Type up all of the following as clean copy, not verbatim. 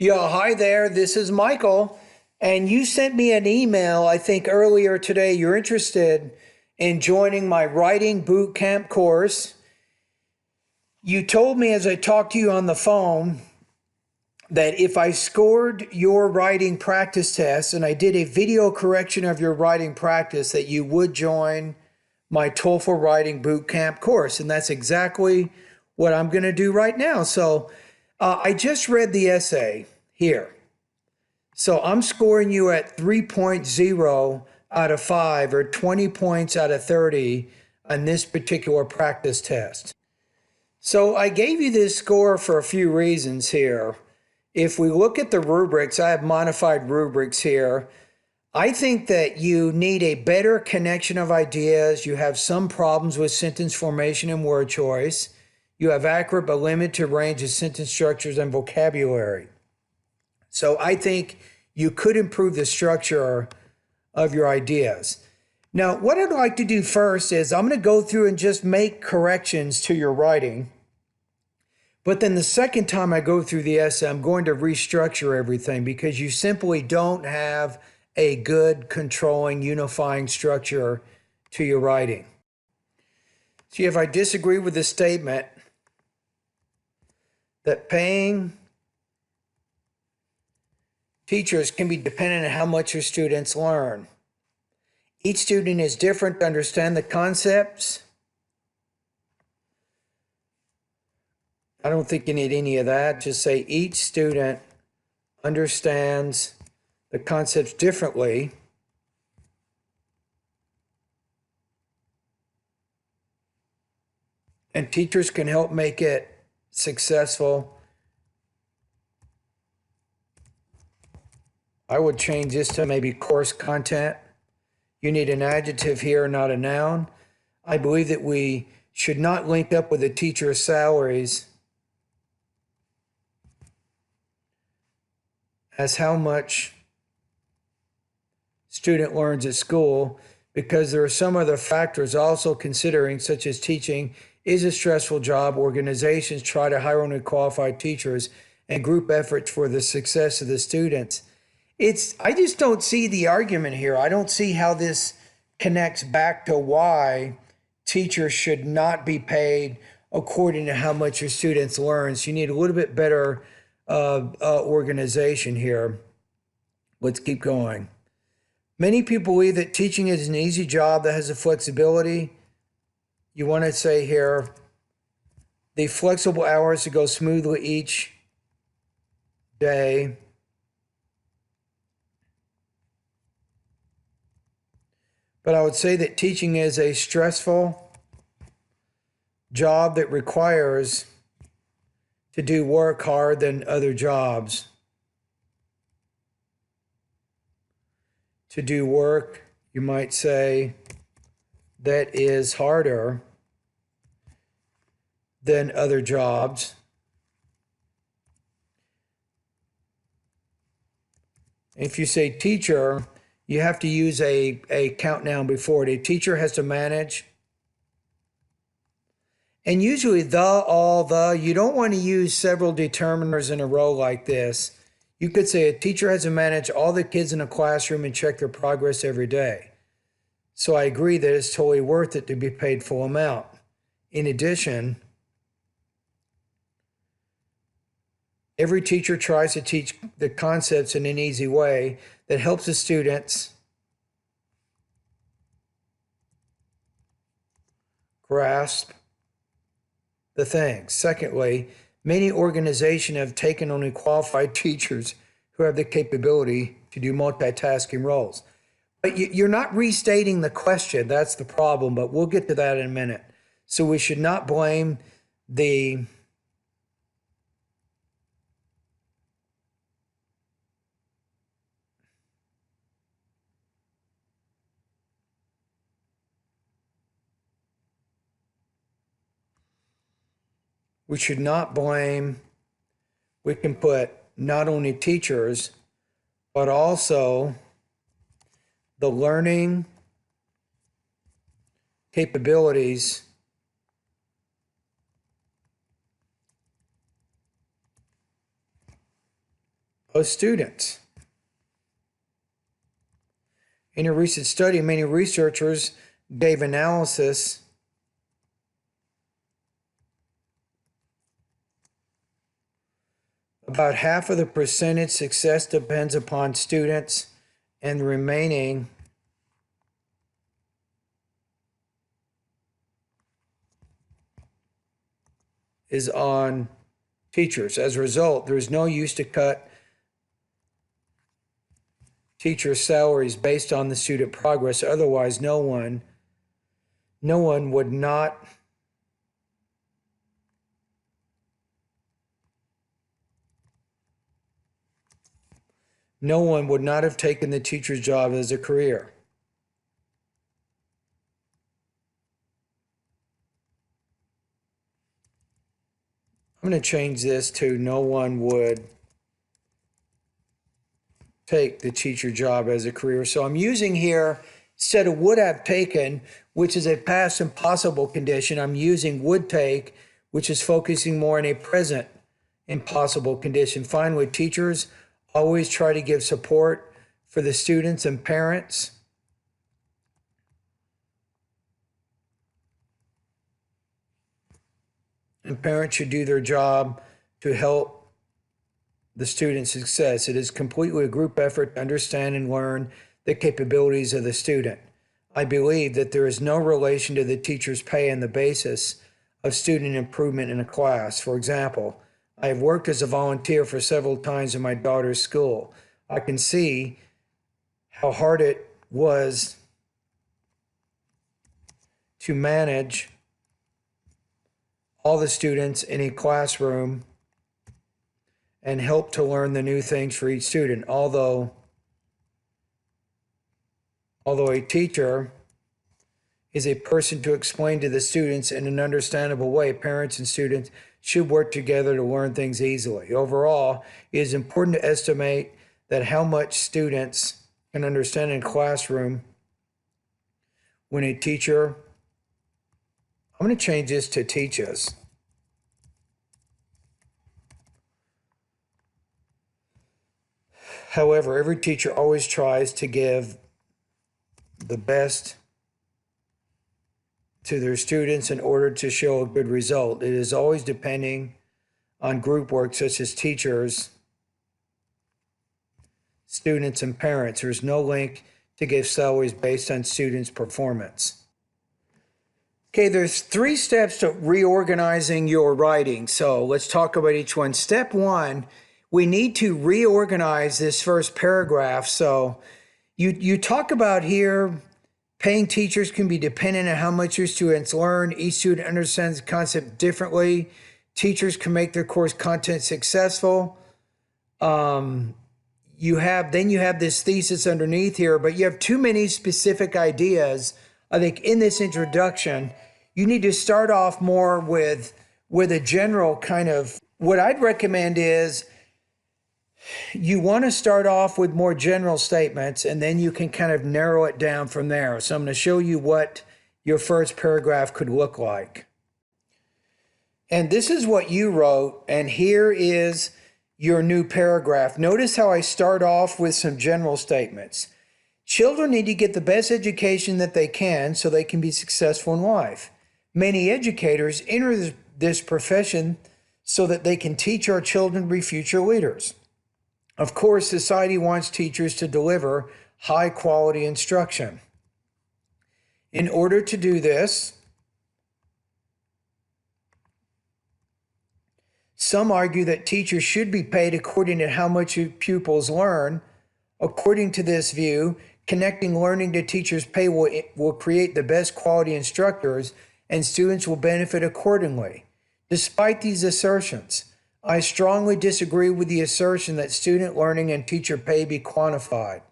Yeah, hi there. This is Michael. And you sent me an email, I think earlier today. You're interested in joining my writing boot camp course. You told me as I talked to you on the phone that if I scored your writing practice test and I did a video correction of your writing practice, that you would join my TOEFL writing boot camp course. And that's exactly what I'm going to do right now. So I just read the essay here. So I'm scoring you at 3.0 out of 5 or 20 points out of 30 on this particular practice test. So I gave you this score for a few reasons here. If we look at the rubrics, I have modified rubrics here. I think that you need a better connection of ideas. You have some problems with sentence formation and word choice. You have accurate but limited range of sentence structures and vocabulary. So I think you could improve the structure of your ideas. Now, what I'd like to do first is I'm going to go through and just make corrections to your writing. But then the second time I go through the essay, I'm going to restructure everything because you simply don't have a good controlling, unifying structure to your writing. See, if I disagree with the statement that paying teachers can be dependent on how much your students learn. Each student is different to understand the concepts. I don't think you need any of that. Just say each student understands the concepts differently. And teachers can help make it successful. I would change this to maybe course content. You need an adjective here, not a noun. I believe that we should not link up with the teacher's salaries as how much student learns at school, because there are some other factors also considering, such as teaching is a stressful job. Organizations try to hire only qualified teachers and group efforts for the success of the students. I just don't see the argument here. I don't see how this connects back to why teachers should not be paid according to how much your students learn. So you need a little bit better organization here. Let's keep going. Many people believe that teaching is an easy job that has a flexibility. You want to say here, the flexible hours to go smoothly each day. But I would say that teaching is a stressful job that requires to do work hard than other jobs. To do work, you might say, that is harder than other jobs. If you say teacher, you have to use a count noun before it. A teacher has to manage. And usually the, all, the, you don't want to use several determiners in a row like this. You could say a teacher has to manage all the kids in a classroom and check their progress every day. So I agree that it's totally worth it to be paid full amount. In addition, every teacher tries to teach the concepts in an easy way that helps the students grasp the things. Secondly, many organizations have taken only qualified teachers who have the capability to do multitasking roles. But you're not restating the question. That's the problem, but we'll get to that in a minute. So we should not blame the we should not blame, we can put not only teachers, but also the learning capabilities of students. In a recent study, many researchers gave analysis about half of the percentage success depends upon students, and the remaining is on teachers. As a result, there is no use to cut teachers' salaries based on the student progress. Otherwise, no one would not have taken the teacher's job as a career. I'm going to change this to no one would take the teacher job as a career. So I'm using here, instead of would have taken, which is a past impossible condition, I'm using would take, which is focusing more on a present impossible condition. Finally, teachers always try to give support for the students and parents. And parents should do their job to help the student's success. It is completely a group effort to understand and learn the capabilities of the student. I believe that there is no relation to the teacher's pay on the basis of student improvement in a class. For example, I have worked as a volunteer for several times in my daughter's school. I can see how hard it was to manage all the students in a classroom and help to learn the new things for each student. Although a teacher is a person to explain to the students in an understandable way, parents and students should work together to learn things easily. Overall, it is important to estimate that how much students can understand in a classroom when a teacher, I'm going to change this to teaches. However, every teacher always tries to give the best to their students in order to show a good result. It is always depending on group work such as teachers, students, and parents. There is no link to give salaries based on students' performance. Okay, there's 3 steps to reorganizing your writing. So let's talk about each one. Step 1, we need to reorganize this first paragraph. So you talk about here, paying teachers can be dependent on how much your students learn. Each student understands the concept differently. Teachers can make their course content successful. You have this thesis underneath here, but you have too many specific ideas. I think in this introduction, you need to start off more with a general kind of, what I'd recommend is you want to start off with more general statements, and then you can kind of narrow it down from there. So I'm going to show you what your first paragraph could look like. And this is what you wrote, and here is your new paragraph. Notice how I start off with some general statements. Children need to get the best education that they can so they can be successful in life. Many educators enter this profession so that they can teach our children to be future leaders. Of course, society wants teachers to deliver high quality instruction. In order to do this, some argue that teachers should be paid according to how much pupils learn. According to this view, connecting learning to teachers' pay will create the best quality instructors, and students will benefit accordingly. Despite these assertions, I strongly disagree with the assertion that student learning and teacher pay be quantified.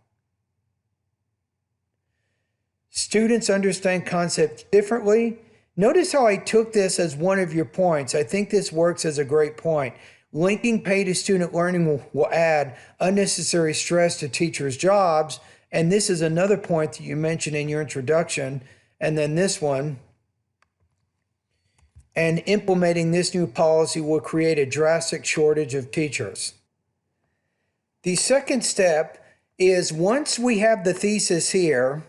Students understand concepts differently. Notice how I took this as one of your points. I think this works as a great point. Linking pay to student learning will add unnecessary stress to teachers' jobs. And this is another point that you mentioned in your introduction. And then this one. And implementing this new policy will create a drastic shortage of teachers. The second step is once we have the thesis here,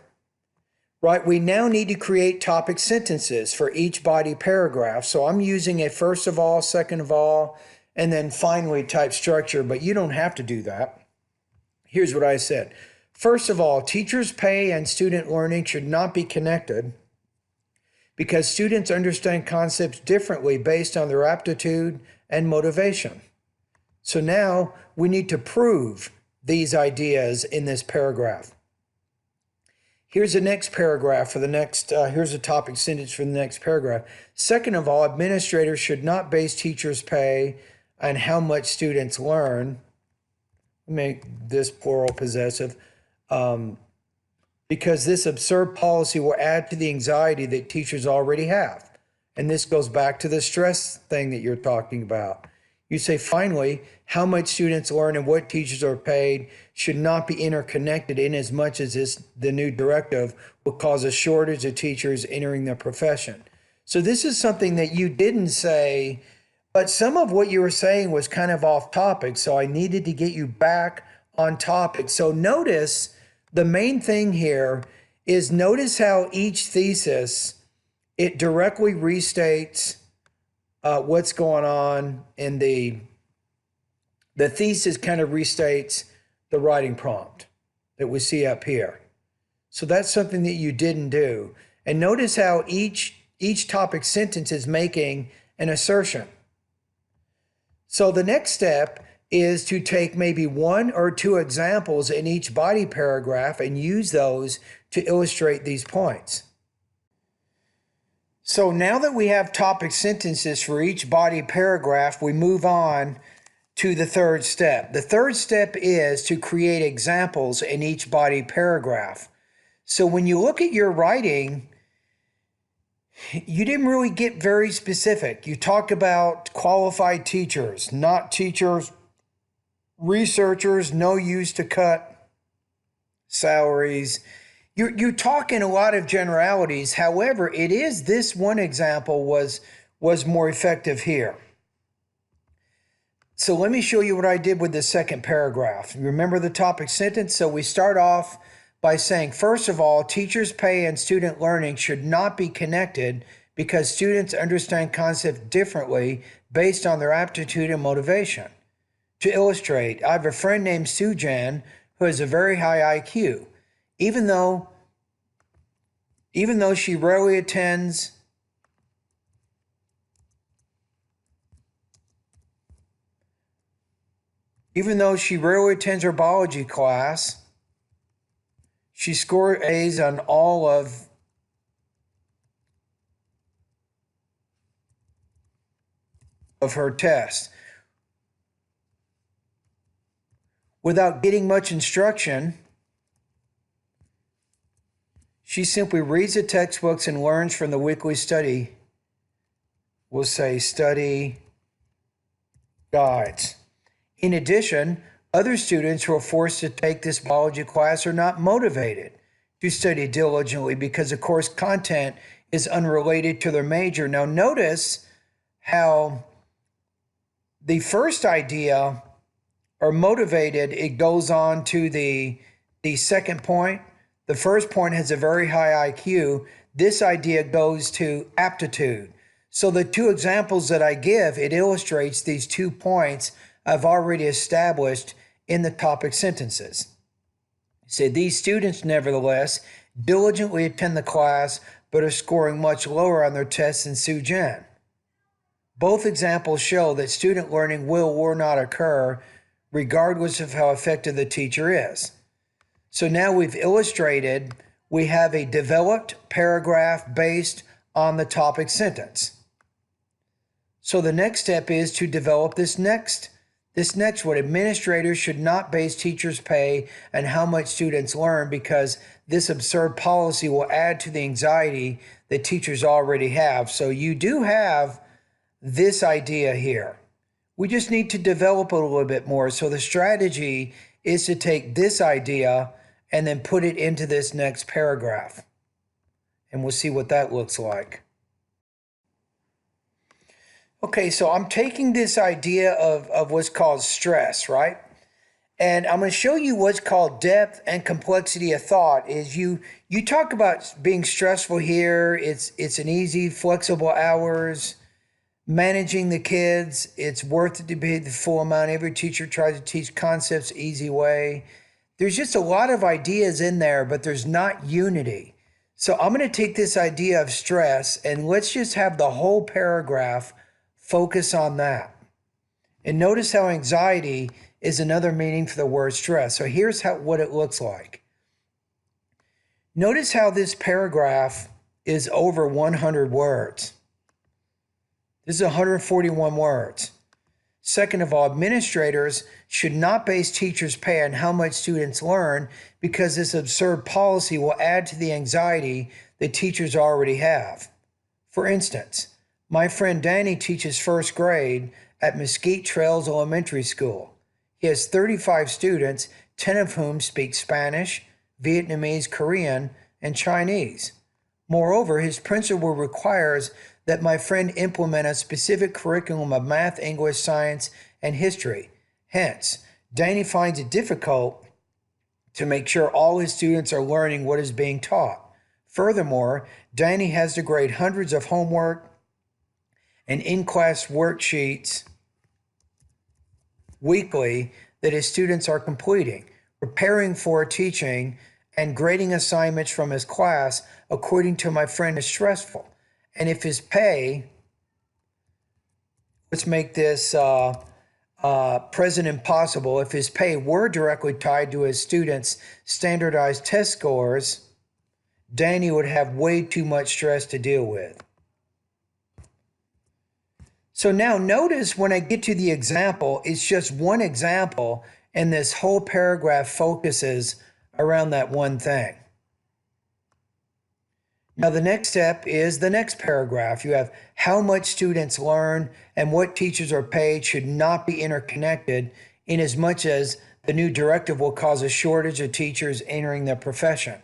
right, we now need to create topic sentences for each body paragraph. So I'm using a first of all, second of all, and then finally type structure, but you don't have to do that. Here's what I said. First of all, teachers' pay and student learning should not be connected because students understand concepts differently based on their aptitude and motivation. So now we need to prove these ideas in this paragraph. Here's the next paragraph for the next, here's a topic sentence for the next paragraph. Second of all, administrators should not base teachers' pay on how much students learn. Make this plural possessive, because this absurd policy will add to the anxiety that teachers already have. And this goes back to the stress thing that you're talking about. You say, finally, how much students learn and what teachers are paid should not be interconnected in as much as the new directive will cause a shortage of teachers entering the profession. So this is something that you didn't say, but some of what you were saying was kind of off topic. So I needed to get you back on topic. So notice the main thing here is notice how each thesis, it directly restates what's going on in the thesis kind of restates the writing prompt that we see up here. So that's something that you didn't do. And notice how each topic sentence is making an assertion. So the next step is to take maybe one or two examples in each body paragraph and use those to illustrate these points. So now that we have topic sentences for each body paragraph, we move on to the third step. The third step is to create examples in each body paragraph. So when you look at your writing, you didn't really get very specific. You talked about qualified teachers, not teachers, researchers, no use to cut salaries. You're talking a lot of generalities. However, it is this one example was more effective here. So let me show you what I did with the second paragraph. Remember the topic sentence? So we start off by saying, first of all, teachers' pay and student learning should not be connected because students understand concepts differently based on their aptitude and motivation. To illustrate, I have a friend named Sujan who has a very high IQ. Even though she rarely attends her biology class, she scored A's on all of her tests. Without getting much instruction, she simply reads the textbooks and learns from the weekly study. We'll say study guides. In addition, other students who are forced to take this biology class are not motivated to study diligently because the course content is unrelated to their major. Now notice how the first idea, or motivated, it goes on to the second point. The first point has a very high IQ. This idea goes to aptitude. So the two examples that I give, it illustrates these 2 points I've already established in the topic sentences. Say these students, nevertheless, diligently attend the class, but are scoring much lower on their tests than Sujan. Both examples show that student learning will or not occur regardless of how effective the teacher is. So now we've illustrated, we have a developed paragraph based on the topic sentence. So the next step is to develop this next one. Administrators should not base teachers' pay on how much students learn because this absurd policy will add to the anxiety that teachers already have. So you do have this idea here. We just need to develop it a little bit more. So the strategy is to take this idea and then put it into this next paragraph. And we'll see what that looks like. Okay, so I'm taking this idea of what's called stress, right? And I'm going to show you what's called depth and complexity of thought. Is you talk about being stressful here. It's an easy, flexible hours, managing the kids. It's worth it to be the full amount. Every teacher tries to teach concepts easy way. There's just a lot of ideas in there, but there's not unity. So I'm going to take this idea of stress and let's just have the whole paragraph focus on that. And notice how anxiety is another meaning for the word stress. So here's what it looks like. Notice how this paragraph is over 100 words. This is 141 words. Second of all, administrators should not base teachers' pay on how much students learn because this absurd policy will add to the anxiety that teachers already have. For instance, my friend Danny teaches first grade at Mesquite Trails Elementary School. He has 35 students, 10 of whom speak Spanish, Vietnamese, Korean, and Chinese. Moreover, his principal requires that my friend implement a specific curriculum of math, English, science, and history. Hence, Danny finds it difficult to make sure all his students are learning what is being taught. Furthermore, Danny has to grade hundreds of homework and in-class worksheets weekly that his students are completing. Preparing for teaching and grading assignments from his class, according to my friend, is stressful. And if his pay, let's make this present impossible, if his pay were directly tied to his students' standardized test scores, Danny would have way too much stress to deal with. So now notice when I get to the example, it's just one example, and this whole paragraph focuses around that one thing. Now the next step is the next paragraph. You have how much students learn and what teachers are paid should not be interconnected in as much as the new directive will cause a shortage of teachers entering the profession.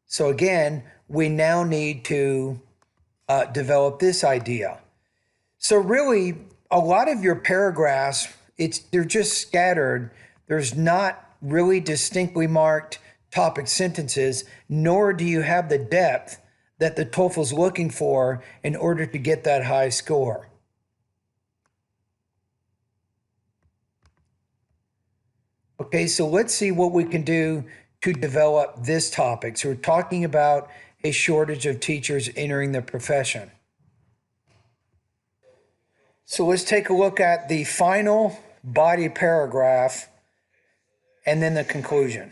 So again, we now need to develop this idea. So really, a lot of your paragraphs, they're just scattered. There's not really distinctly marked topic sentences, nor do you have the depth that the TOEFL is looking for in order to get that high score. Okay, so let's see what we can do to develop this topic. So we're talking about a shortage of teachers entering the profession. So let's take a look at the final body paragraph and then the conclusion.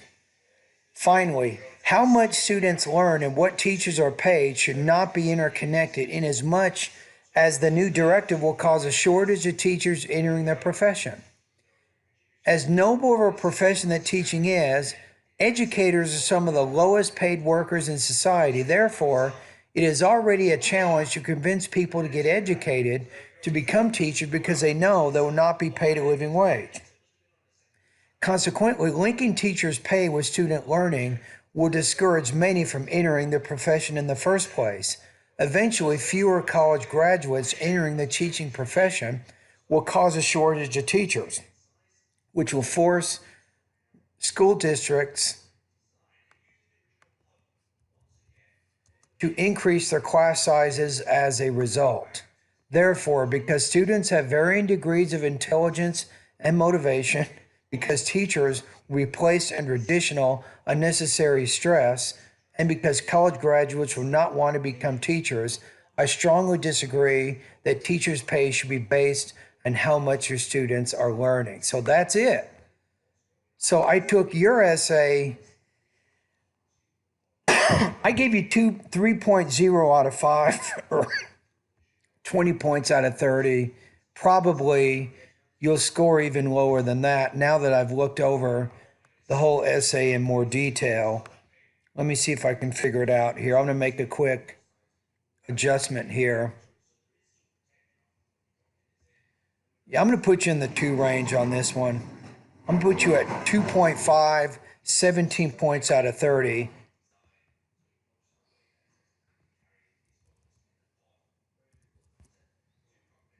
Finally, how much students learn and what teachers are paid should not be interconnected in as much as the new directive will cause a shortage of teachers entering the profession. As noble of a profession that teaching is, educators are some of the lowest paid workers in society. Therefore, it is already a challenge to convince people to get educated to become teachers because they know they will not be paid a living wage. Consequently, linking teachers' pay with student learning will discourage many from entering the profession in the first place. Eventually, fewer college graduates entering the teaching profession will cause a shortage of teachers, which will force school districts to increase their class sizes as a result. Therefore, because students have varying degrees of intelligence and motivation, because teachers will be placed under additional unnecessary stress, and because college graduates will not want to become teachers, I strongly disagree that teachers' pay should be based on how much your students are learning. So that's it. So I took your essay, I gave you 3.0 out of 5, or 20 points out of 30. Probably you'll score even lower than that now that I've looked over the whole essay in more detail. Let me see if I can figure it out here. I'm going to make a quick adjustment here. Yeah, I'm going to put you in the 2 range on this one. I'm going to put you at 2.5, 17 points out of 30.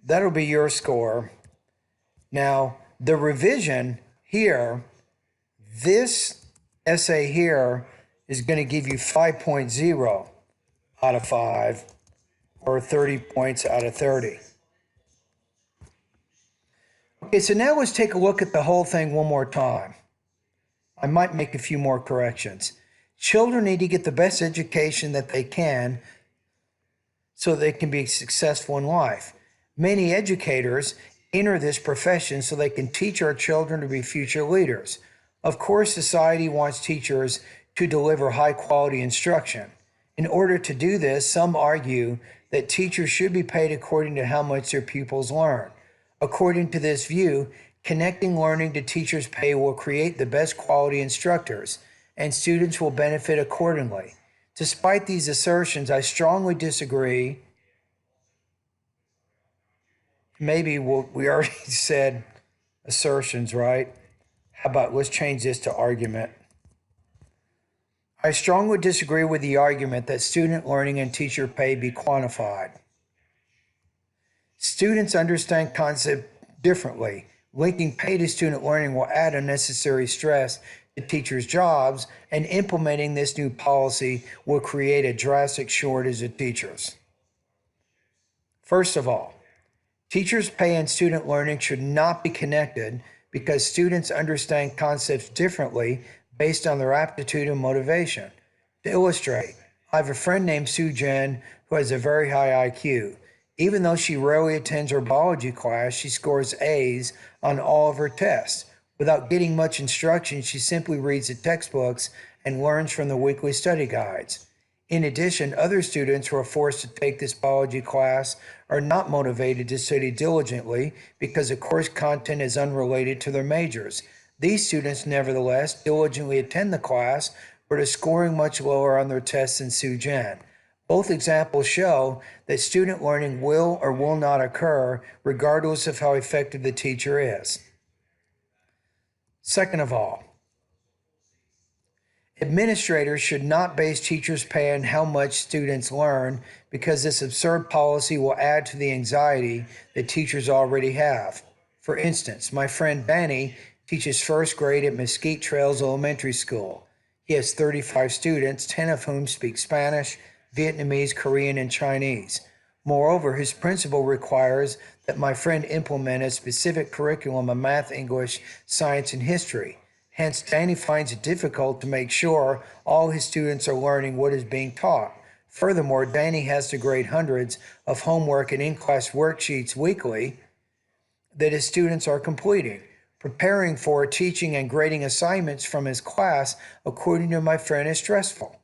That'll be your score. Now, the revision here This essay here is going to give you 5.0 out of 5, or 30 points out of 30. Okay, so now let's take a look at the whole thing one more time. I might make a few more corrections. Children need to get the best education that they can so they can be successful in life. Many educators enter this profession so they can teach our children to be future leaders. Of course, society wants teachers to deliver high quality instruction. In order to do this, some argue that teachers should be paid according to how much their pupils learn. According to this view, connecting learning to teachers' pay will create the best quality instructors, and students will benefit accordingly. Despite these assertions, I strongly disagree. Maybe we already said assertions, right? How about let's change this to argument. I strongly disagree with the argument that student learning and teacher pay be quantified. Students understand concepts differently. Linking pay to student learning will add unnecessary stress to teachers' jobs, and implementing this new policy will create a drastic shortage of teachers. First of all, teachers' pay and student learning should not be connected because students understand concepts differently based on their aptitude and motivation. To illustrate, I have a friend named Sue Jen who has a very high IQ. Even though she rarely attends her biology class, she scores A's on all of her tests. Without getting much instruction, she simply reads the textbooks and learns from the weekly study guides. In addition, other students who are forced to take this biology class are not motivated to study diligently because the course content is unrelated to their majors. These students, nevertheless, diligently attend the class, but are scoring much lower on their tests than Sue Jen. Both examples show that student learning will or will not occur regardless of how effective the teacher is. Second of all, administrators should not base teachers' pay on how much students learn because this absurd policy will add to the anxiety that teachers already have. For instance, my friend Danny teaches first grade at Mesquite Trails Elementary School. He has 35 students, 10 of whom speak Spanish, Vietnamese, Korean, and Chinese. Moreover, his principal requires that my friend implement a specific curriculum of math, English, science, and history. Hence, Danny finds it difficult to make sure all his students are learning what is being taught. Furthermore, Danny has to grade hundreds of homework and in-class worksheets weekly that his students are completing. Preparing for teaching and grading assignments from his class, according to my friend, is stressful.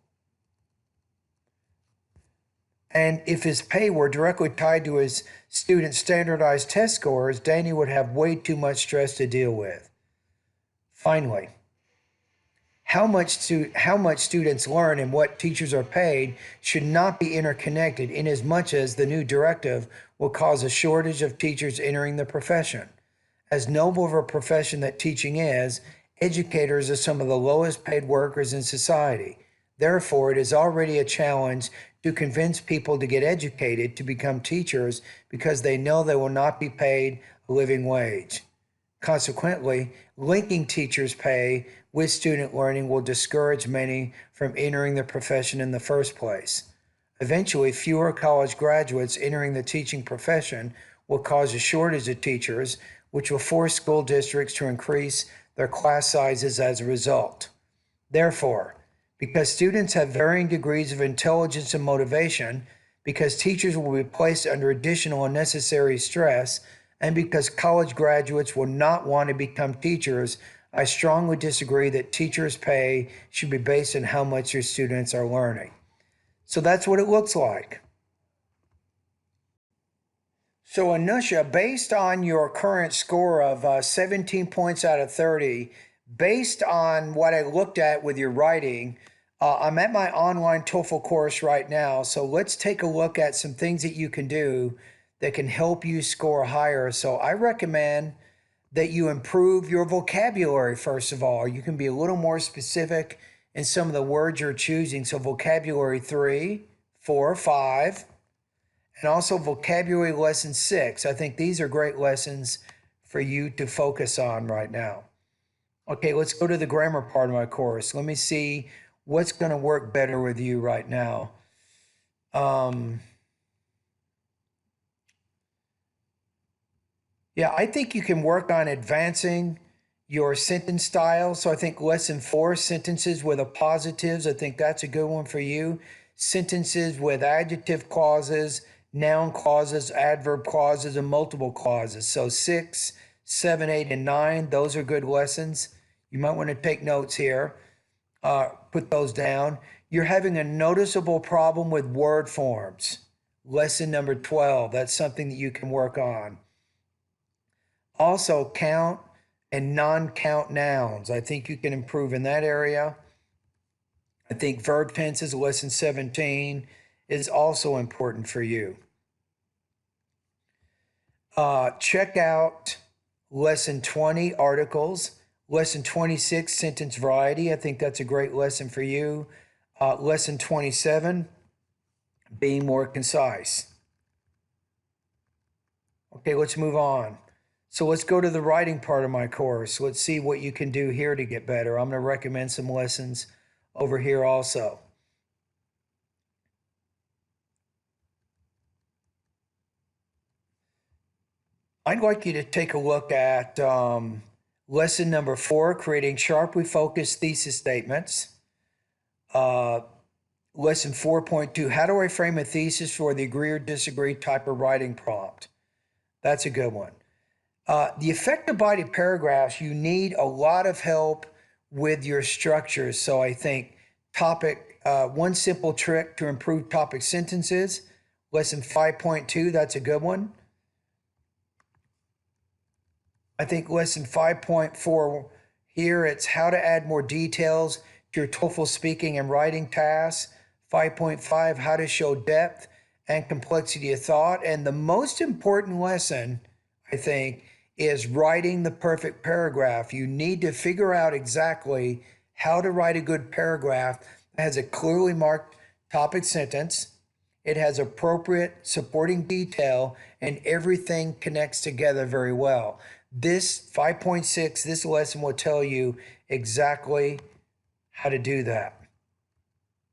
And if his pay were directly tied to his students' standardized test scores, Danny would have way too much stress to deal with. Finally, how much students learn and what teachers are paid should not be interconnected, inasmuch as the new directive will cause a shortage of teachers entering the profession. As noble of a profession that teaching is, educators are some of the lowest paid workers in society. Therefore, it is already a challenge to convince people to get educated to become teachers because they know they will not be paid a living wage. Consequently, linking teachers' pay with student learning will discourage many from entering the profession in the first place. Eventually, fewer college graduates entering the teaching profession will cause a shortage of teachers, which will force school districts to increase their class sizes as a result. Therefore, because students have varying degrees of intelligence and motivation, because teachers will be placed under additional unnecessary stress, and because college graduates will not want to become teachers, I strongly disagree that teachers' pay should be based on how much your students are learning. So that's what it looks like. So Anusha, based on your current score of 17 points out of 30, based on what I looked at with your writing, I'm at my online TOEFL course right now. So let's take a look at some things that you can do that can help you score higher. So I recommend that you improve your vocabulary, first of all. You can be a little more specific in some of the words you're choosing. So vocabulary 3, 4, 5. And also vocabulary lesson 6. I think these are great lessons for you to focus on right now. Okay, let's go to the grammar part of my course. Let me see what's going to work better with you right now. Yeah, I think you can work on advancing your sentence style. So I think lesson 4, sentences with appositives, I think that's a good one for you. Sentences with adjective clauses, noun clauses, adverb clauses, and multiple clauses. So 6, 7, 8, and 9, those are good lessons. You might want to take notes here. Put those down. You're having a noticeable problem with word forms. Lesson number 12, that's something that you can work on. Also, count and non-count nouns. I think you can improve in that area. I think verb tenses, lesson 17, is also important for you. Check out lesson 20, articles. Lesson 26, sentence variety. I think that's a great lesson for you. Lesson 27, being more concise. Okay, let's move on. So let's go to the writing part of my course. Let's see what you can do here to get better. I'm going to recommend some lessons over here also. I'd like you to take a look at lesson number 4, creating sharply focused thesis statements. Lesson 4.2, how do I frame a thesis for the agree or disagree type of writing prompt? That's a good one. The effective body paragraphs, you need a lot of help with your structures. So I think one simple trick to improve topic sentences, lesson 5.2, that's a good one. I think lesson 5.4 here, it's how to add more details to your TOEFL speaking and writing tasks. 5.5, how to show depth and complexity of thought. And the most important lesson, I think, is writing the perfect paragraph. You need to figure out exactly how to write a good paragraph that has a clearly marked topic sentence. It has appropriate supporting detail, and everything connects together very well. This 5.6, this lesson will tell you exactly how to do that.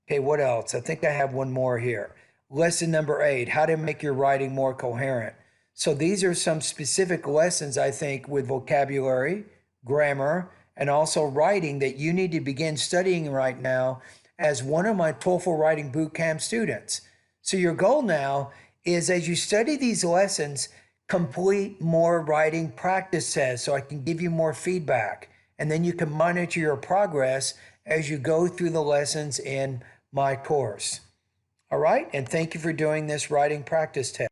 Okay, what else? I think I have one more here. Lesson number 8, how to make your writing more coherent. So these are some specific lessons, I think, with vocabulary, grammar, and also writing that you need to begin studying right now as one of my TOEFL Writing Bootcamp students. So your goal now is, as you study these lessons, complete more writing practice tests so I can give you more feedback. And then you can monitor your progress as you go through the lessons in my course. All right, and thank you for doing this writing practice test.